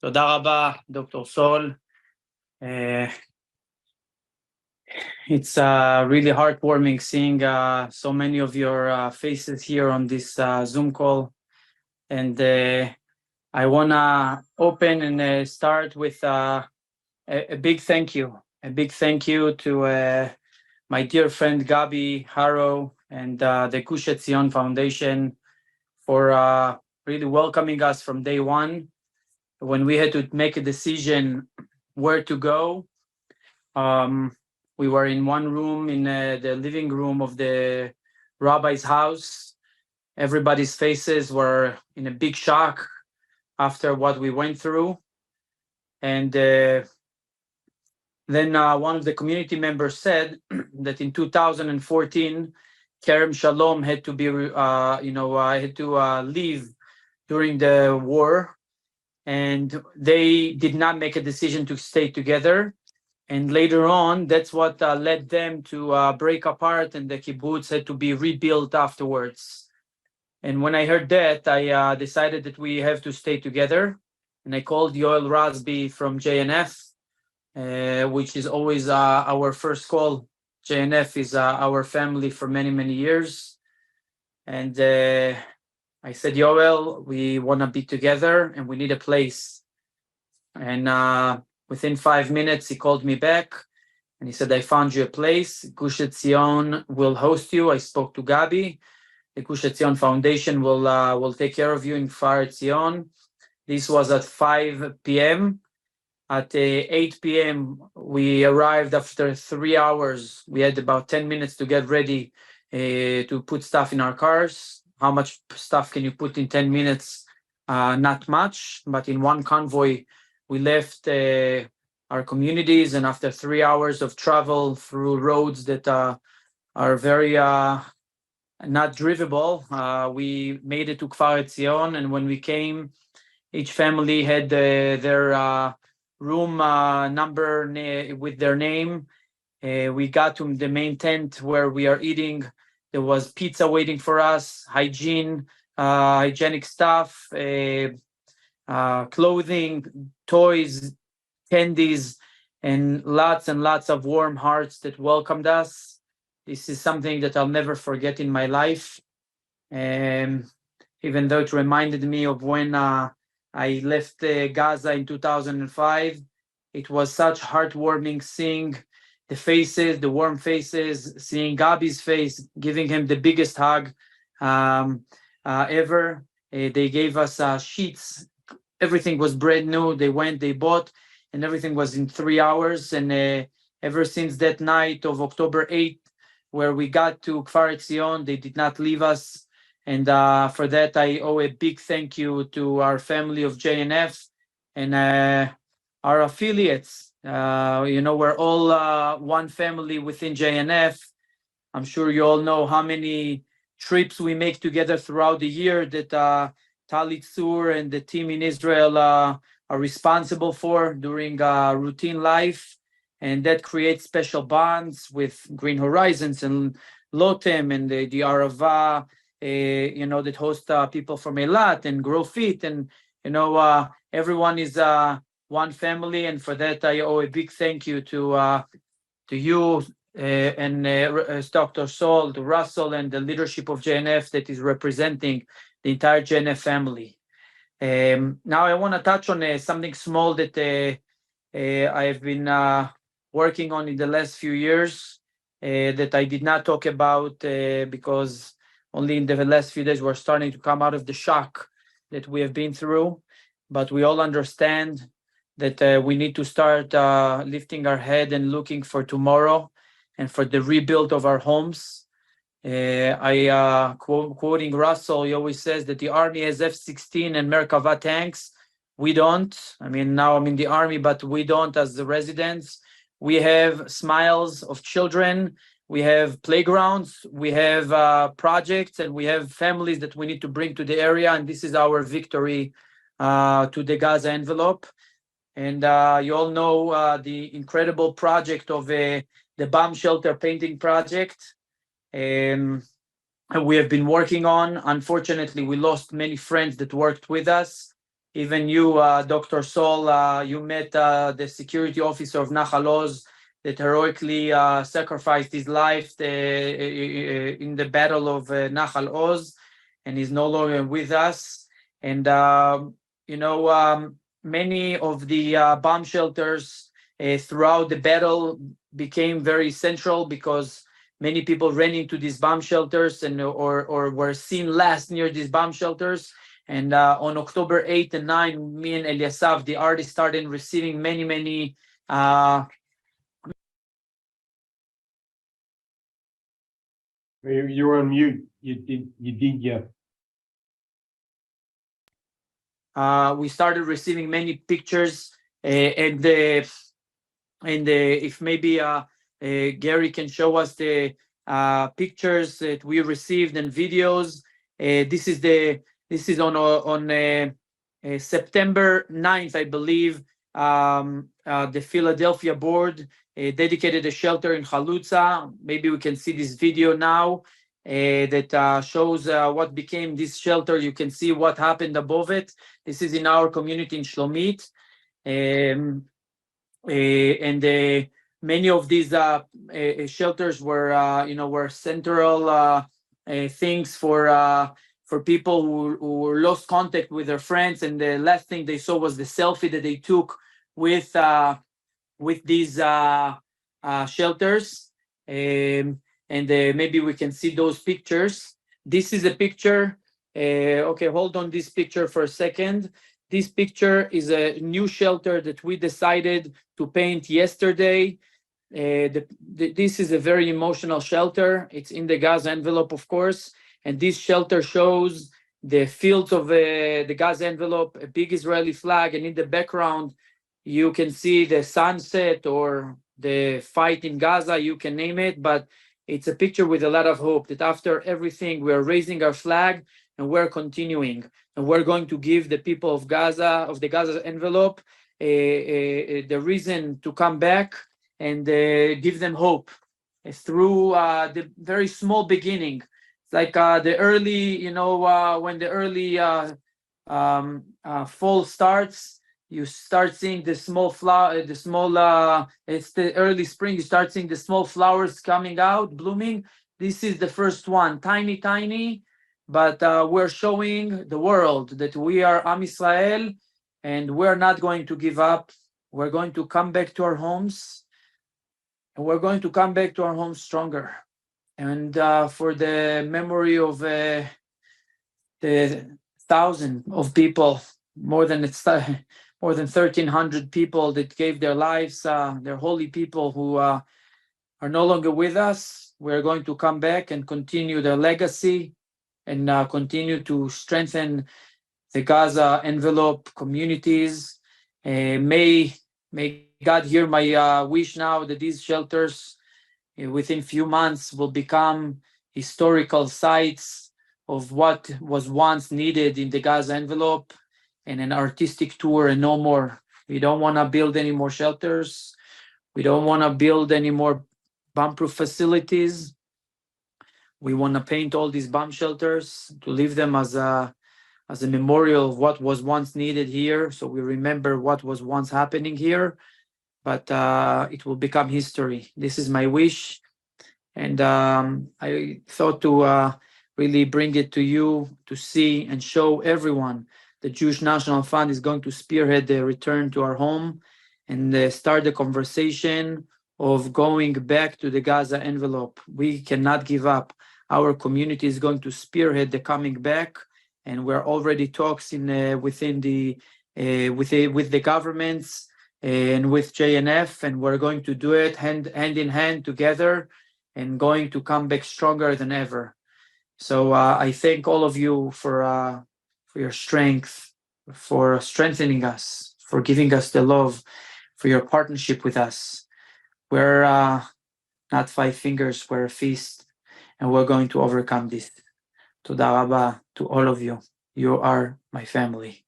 תודה רבה, דוקטור סול. It's really heartwarming seeing so many of your faces here on this Zoom call. And I want to open and start with a big thank you. A big thank you to my dear friend Gabi Haro and the Gush Etzion Foundation for really welcoming us from day one. When we had to make a decision where to go, we were in one room in the living room of the rabbi's house. Everybody's faces were in a big shock after what we went through. And then one of the community members said that in 2014, Kerem Shalom had to be, had to leave during the war. And they did not make a decision to stay together. And later on, that's what led them to break apart, and the kibbutz had to be rebuilt afterwards. And when I heard that, I decided that we have to stay together. And I called Yoel Rasby from JNF, which is always our first call. JNF is our family for many, many years. And I said, Yoel, we want to be together and we need a place. And within 5 minutes, he called me back and he said, I found you a place. Gush Etzion will host you. I spoke to Gabi. The Gush Etzion Foundation will take care of you in Kfar Etzion. This was at 5 p.m. At 8 p.m., we arrived after 3 hours. We had about 10 minutes to get ready to put stuff in our cars. How much stuff can you put in 10 minutes? Not much, but in one convoy, we left our communities, and after 3 hours of travel through roads that are very not drivable, we made it to Kfar Etzion. And when we came, each family had their room number with their name. We got to the main tent where we are eating. There was pizza waiting for us, hygienic stuff, clothing, toys, candies, and lots of warm hearts that welcomed us. This is something that I'll never forget in my life. Even though it reminded me of when I left Gaza in 2005, it was such heartwarming seeing the faces, the warm faces, seeing Gabi's face, giving him the biggest hug ever. They gave us sheets. Everything was brand new. They went, they bought, and everything was in 3 hours. And ever since that night of October 8th, where we got to Kfar Etzion, they did not leave us. And for that, I owe a big thank you to our family of JNF and our affiliates. We're all one family within JNF. I'm sure you all know how many trips we make together throughout the year that Tali Tzur and the team in Israel are responsible for during routine life. And that creates special bonds with Green Horizons and Lotem and the Arava, that host people from Eilat and Grow Fit. And, everyone is one family. And for that, I owe a big thank you to you and Dr. Sol, to Russell, and the leadership of JNF that is representing the entire JNF family. Now I want to touch on something small that I have been working on in the last few years that I did not talk about because only in the last few days we're starting to come out of the shock that we have been through. But we all understand that we need to start lifting our head and looking for tomorrow and for the rebuild of our homes. Quoting Russell, he always says that the Army has F-16 and Merkava tanks. We don't. I mean, now I'm in the Army, but we don't as the residents. We have smiles of children. We have playgrounds. We have projects, and we have families that we need to bring to the area. And this is our victory to the Gaza envelope. And you all know the incredible project of the bomb shelter painting project. We have been working on. Unfortunately, we lost many friends that worked with us. Even you, Dr. Sol, you met the security officer of Nahal Oz that heroically sacrificed his life in the battle of Nahal Oz, and he's no longer with us. And many of the bomb shelters throughout the battle became very central because many people ran into these bomb shelters or were seen last near these bomb shelters. And on October 8 and 9, me and Eliasav, the artist, started receiving many You're on mute. Yedidya. We started receiving many pictures, and if maybe Gary can show us the pictures that we received and videos. This is on September 9th, I believe. The Philadelphia board dedicated a shelter in Chalutza. Maybe we can see this video now that shows what became this shelter. You can see what happened above it. This is in our community in Shlomit. And many of these shelters were central things for people who lost contact with their friends, and the last thing they saw was the selfie that they took with these shelters. And maybe we can see those pictures. This is a picture. Okay, hold on this picture for a second. This picture is a new shelter that we decided to paint yesterday. This is a very emotional shelter. It's in the Gaza envelope, of course. And this shelter shows the fields of the Gaza envelope, a big Israeli flag, and in the background, you can see the sunset or the fight in Gaza, you can name it, but it's a picture with a lot of hope that after everything, we're raising our flag and we're continuing. And we're going to give the people of Gaza, of the Gaza envelope, the reason to come back and give them hope through the very small beginning. It's like the early, when the early fall starts, you start seeing the small flower, it's the early spring, you start seeing the small flowers coming out, blooming. This is the first one, tiny, but we're showing the world that we are Am Israel and we're not going to give up. We're going to come back to our homes, and we're going to come back to our homes stronger. And for the memory of the 1,000 of people, more than 1,300 people that gave their lives, they're holy people who are no longer with us. We're going to come back and continue their legacy and continue to strengthen the Gaza envelope communities. May God hear my wish now that these shelters within few months will become historical sites of what was once needed in the Gaza envelope, and an artistic tour and no more. We don't want to build any more shelters. We don't want to build any more bomb-proof facilities. We want to paint all these bomb shelters to leave them as a memorial of what was once needed here, so we remember what was once happening here. But it will become history. This is my wish, and I thought to really bring it to you to see and show everyone the Jewish National Fund is going to spearhead the return to our home and start the conversation of going back to the Gaza envelope. We cannot give up. Our community is going to spearhead the coming back, and we're already talks within the with the governments and with JNF, and we're going to do it hand in hand together and going to come back stronger than ever. So I thank all of you for your strength, for strengthening us, for giving us the love, for your partnership with us. We're not five fingers, we're a fist, and we're going to overcome this. Toda Rabba to all of you. You are my family.